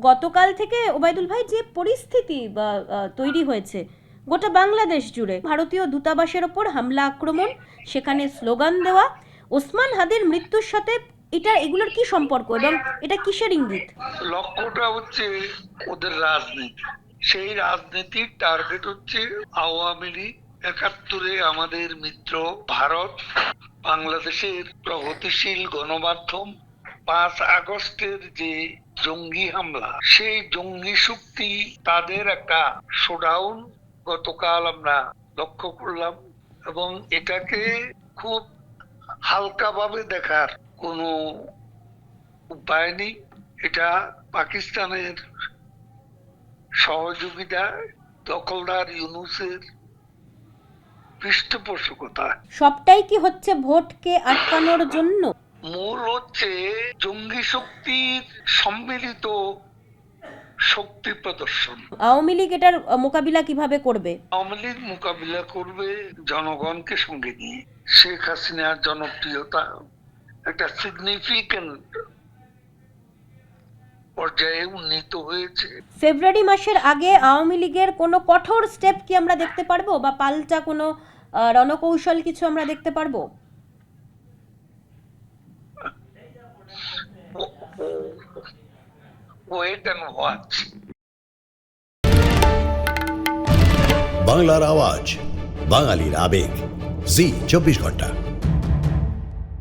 গতকাল থেকে ওবায়দুল ভাই যে পরিস্থিতি তৈরি হয়েছে গোটা বাংলাদেশ জুড়ে, ভারতীয় দূতাবাসের ওপর হামলা আক্রমণ, সেখানে স্লোগান দেওয়া, ওসমান হাদির মৃত্যুর সাথে এগুলোর কি সম্পর্ক এবং এটা কিসের ইঙ্গিত? লক্ষ্যটা হচ্ছে ওদের রাজনীতি, সেই রাজনীতির টার্গেট হচ্ছে আওয়ামী লীগ। ৭১ আমাদের মিত্র ভারত, বাংলাদেশের প্রগতিশীল গণমাধ্যম, ৫ আগস্টের যে জঙ্গি হামলা, সেই জঙ্গি শক্তি, তাদের একটা শোডাউন গতকাল আমরা লক্ষ্য করলাম। এবং এটাকে খুব হালকাভাবে দেখার কোনো উপায় নেই। এটা পাকিস্তানের সহযোগিতা, দখলদার ইউনূসের পৃষ্ঠপোষকতা। সবটাই কি হচ্ছে ভোটকে আটকানোর জন্য? মূল হচ্ছে জঙ্গি শক্তির সম্মিলিত শক্তি প্রদর্শন। আওয়ামী লীগ এটার মোকাবিলা কিভাবে করবে? আওয়ামী লীগ মোকাবিলা করবে জনগণকে সঙ্গে নিয়ে। শেখ হাসিনার জনপ্রিয়তা একটা সিগনিফিক্যান্ট পর্যায়ে উন্নীত হয়েছে। ফেব্রুয়ারি মাসের আগে আওয়ামী লীগের কোনো কঠোর স্টেপ কি আমরা দেখতে পারবো, বা পাল্টা কোনো রণকৌশল কিছু আমরা দেখতে পারবো? Wait and watch. বাংলার আওয়াজ, বাঙালির আবেগ, জি 24 ঘন্টা।